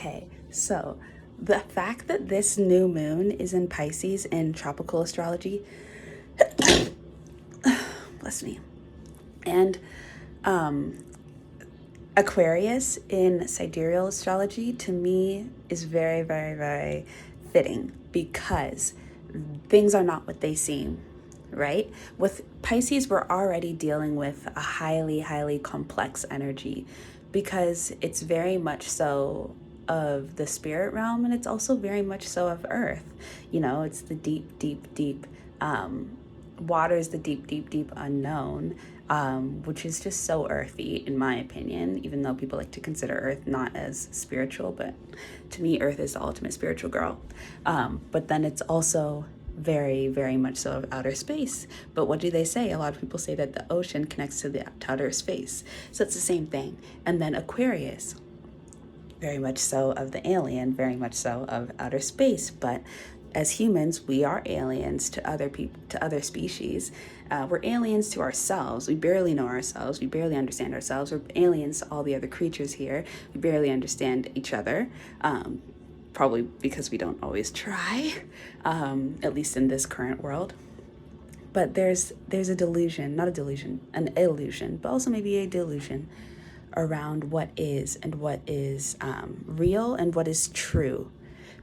Okay, so the fact that this new moon is in Pisces in tropical astrology, bless me, and Aquarius in sidereal astrology, to me is very, very, very fitting, because things are not what they seem, right? With Pisces, we're already dealing with a highly, highly complex energy, because it's very much so of the spirit realm, and it's also very much so of earth. It's the deep, deep, deep water, is the deep, deep, deep unknown, which is just so earthy, in my opinion, even though people like to consider Earth not as spiritual. But to me, Earth is the ultimate spiritual girl. But then it's also very, very much so of outer space. But what do they say? A lot of people say that the ocean connects to the outer space. So it's the same thing. And then Aquarius, very much so of the alien, very much so of outer space. But as humans, we are aliens to other people, to other species. We're aliens to ourselves. We barely know ourselves. We barely understand ourselves. We're aliens to all the other creatures here. We barely understand each other. Probably because we don't always try, at least in this current world. But there's a delusion, not a delusion, an illusion, but also maybe a delusion around what is and what is real and what is true.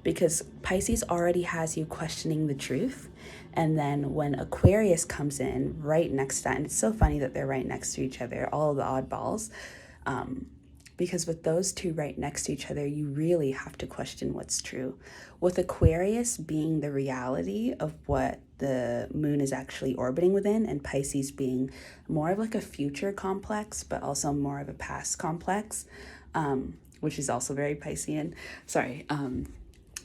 Because Pisces already has you questioning the truth. And then when Aquarius comes in right next to that, and it's so funny that they're right next to each other, all of the oddballs, because with those two right next to each other, you really have to question what's true. With Aquarius being the reality of what the moon is actually orbiting within, and Pisces being more of like a future complex, but also more of a past complex, which is also very Piscean.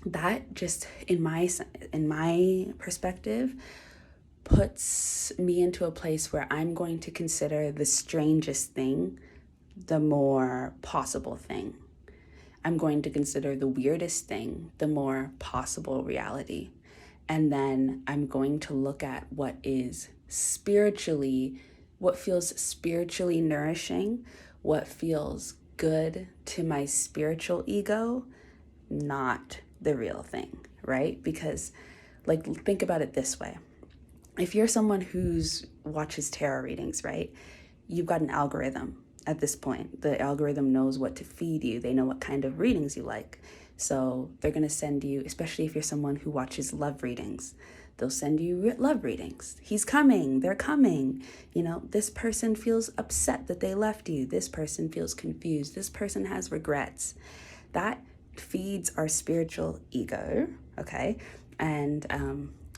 That just, in my perspective, puts me into a place where I'm going to consider the strangest thing the more possible thing. I'm going to consider the weirdest thing the more possible reality. And then I'm going to look at what feels spiritually nourishing, what feels good to my spiritual ego, not the real thing, right? Because, think about it this way. If you're someone who's watches tarot readings, right? You've got an algorithm. At this point, the algorithm knows what to feed you. They know what kind of readings you like. So they're going to send you, especially if you're someone who watches love readings, they'll send you love readings. He's coming, they're coming. This person feels upset that they left you. This person feels confused. This person has regrets. That feeds our spiritual ego, okay? And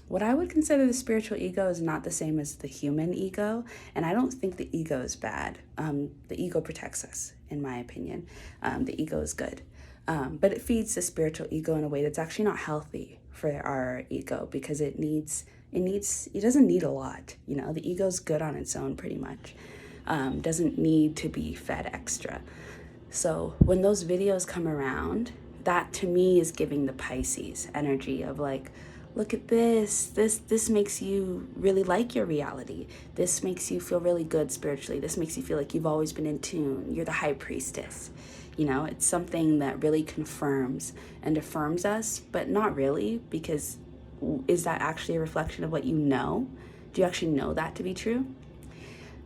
what I would consider the spiritual ego is not the same as the human ego, and I don't think the ego is bad. The ego protects us, in my opinion. The ego is good, but it feeds the spiritual ego in a way that's actually not healthy for our ego, because it doesn't need a lot. The ego's good on its own, pretty much. Doesn't need to be fed extra. So when those videos come around, that to me is giving the Pisces energy of like, look at this makes you really like your reality. This makes you feel really good spiritually. This makes you feel like you've always been in tune. You're the high priestess. It's something that really confirms and affirms us, but not really, because is that actually a reflection of what you know? Do you actually know that to be true?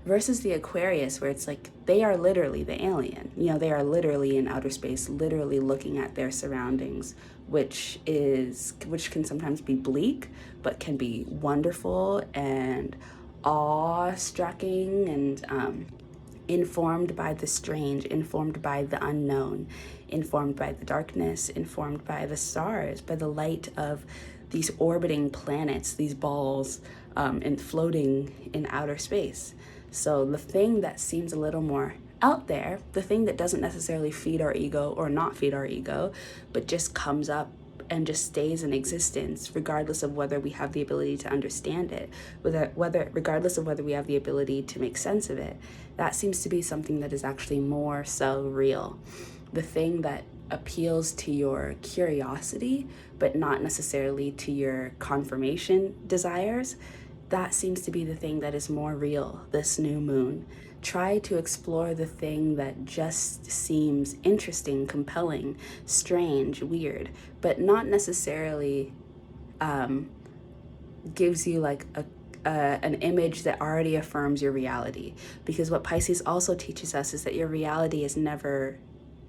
Versus the Aquarius, where it's like they are literally the alien. They are literally in outer space, literally looking at their surroundings, which can sometimes be bleak, but can be wonderful and awe-striking, and informed by the strange, informed by the unknown, informed by the darkness, informed by the stars, by the light of these orbiting planets, these balls, and floating in outer space. So the thing that seems a little more out there, the thing that doesn't necessarily feed our ego or not feed our ego, but just comes up and just stays in existence, regardless of whether we have the ability to understand it, regardless of whether we have the ability to make sense of it, that seems to be something that is actually more so real. The thing that appeals to your curiosity, but not necessarily to your confirmation desires, that seems to be the thing that is more real this new moon, try to explore the thing that just seems interesting, compelling, strange, weird, but not necessarily gives you like an image that already affirms your reality. Because what Pisces also teaches us is that your reality is never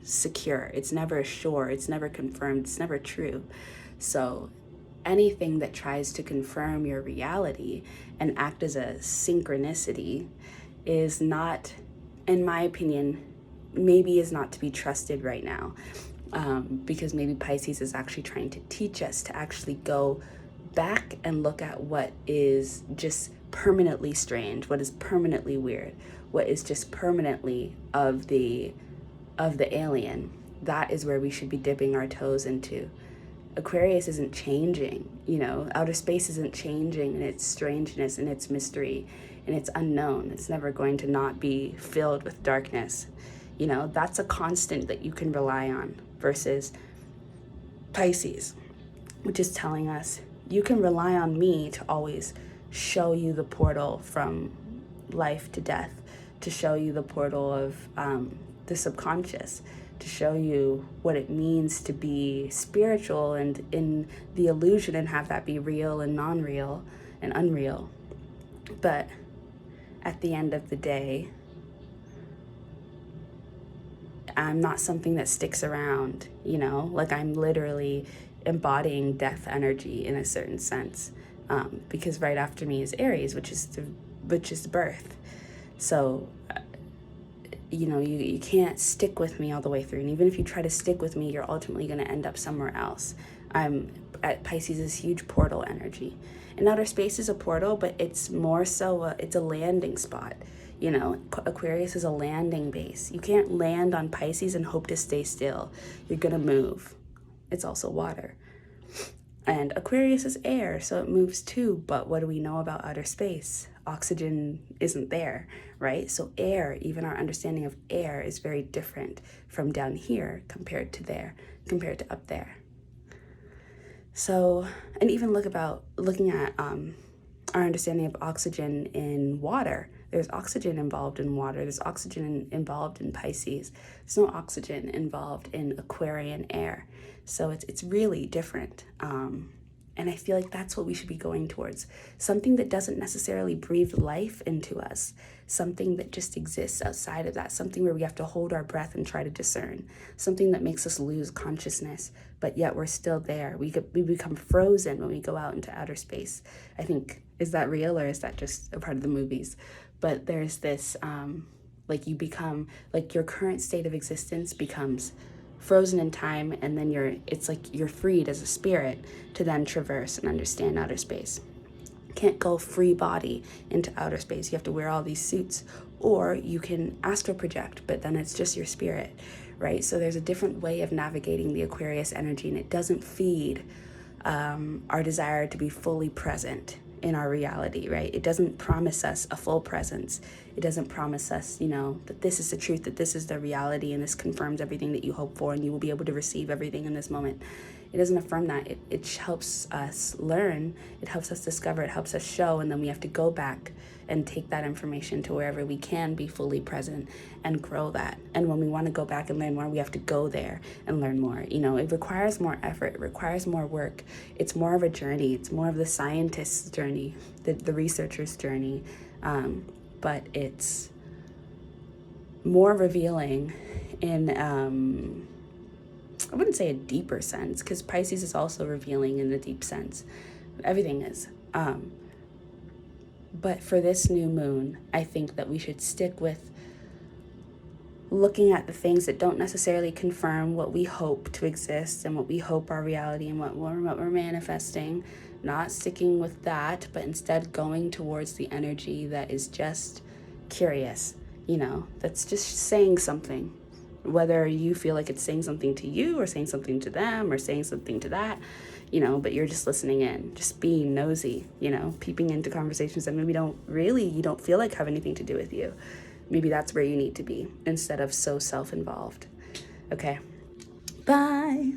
secure, it's never sure, it's never confirmed, it's never true. So anything that tries to confirm your reality and act as a synchronicity is not, in my opinion, maybe is not to be trusted right now. Because maybe Pisces is actually trying to teach us to actually go back and look at what is just permanently strange, what is permanently weird, what is just permanently of the alien. That is where we should be dipping our toes into. Aquarius isn't changing, outer space isn't changing in its strangeness and its mystery and its unknown. It's never going to not be filled with darkness. That's a constant that you can rely on, versus Pisces, which is telling us you can rely on me to always show you the portal from life to death, to show you the portal of the subconscious, to show you what it means to be spiritual and in the illusion, and have that be real and non-real and unreal. But at the end of the day, I'm not something that sticks around, like I'm literally embodying death energy in a certain sense, because right after me is Aries, which is birth. So you can't stick with me all the way through, and even if you try to stick with me, you're ultimately going to end up somewhere else. Pisces is huge portal energy, and outer space is a portal, but it's more so it's a landing spot. Aquarius is a landing base. You can't land on Pisces and hope to stay still. You're gonna move. It's also water. And Aquarius is air, so it moves too. But what do we know about outer space? Oxygen isn't there, right? So air, even our understanding of air is very different from down here compared to up there. So, and even looking at our understanding of oxygen in water. There's oxygen involved in water. There's oxygen involved in Pisces. There's no oxygen involved in Aquarian air. So it's really different. And I feel like that's what we should be going towards. Something that doesn't necessarily breathe life into us. Something that just exists outside of that. Something where we have to hold our breath and try to discern. Something that makes us lose consciousness, but yet we're still there. We become frozen when we go out into outer space. I think, is that real or is that just a part of the movies? But there's this, you become, your current state of existence becomes frozen in time, and then it's like you're freed as a spirit to then traverse and understand outer space. Can't go free body into outer space. You have to wear all these suits, or you can astral project, but then it's just your spirit, right? So there's a different way of navigating the Aquarius energy, and it doesn't feed our desire to be fully present in our reality, right? It doesn't promise us a full presence. It doesn't promise us, that this is the truth, that this is the reality, and this confirms everything that you hope for, and you will be able to receive everything in this moment. It doesn't affirm that. It helps us learn, it helps us discover, it helps us show, and then we have to go back and take that information to wherever we can be fully present and grow that. And when we want to go back and learn more, we have to go there and learn more. It requires more effort, it requires more work. It's more of a journey. It's more of the scientist's journey, the researcher's journey. But it's more revealing in, I wouldn't say a deeper sense, because Pisces is also revealing in the deep sense. Everything is. But for this new moon, I think that we should stick with looking at the things that don't necessarily confirm what we hope to exist and what we hope our reality and what we're manifesting. Not sticking with that, but instead going towards the energy that is just curious, that's just saying something. Whether you feel like it's saying something to you or saying something to them or saying something to that, but you're just listening in, just being nosy, peeping into conversations that maybe you don't feel like have anything to do with you. Maybe that's where you need to be instead of so self-involved. Okay, bye.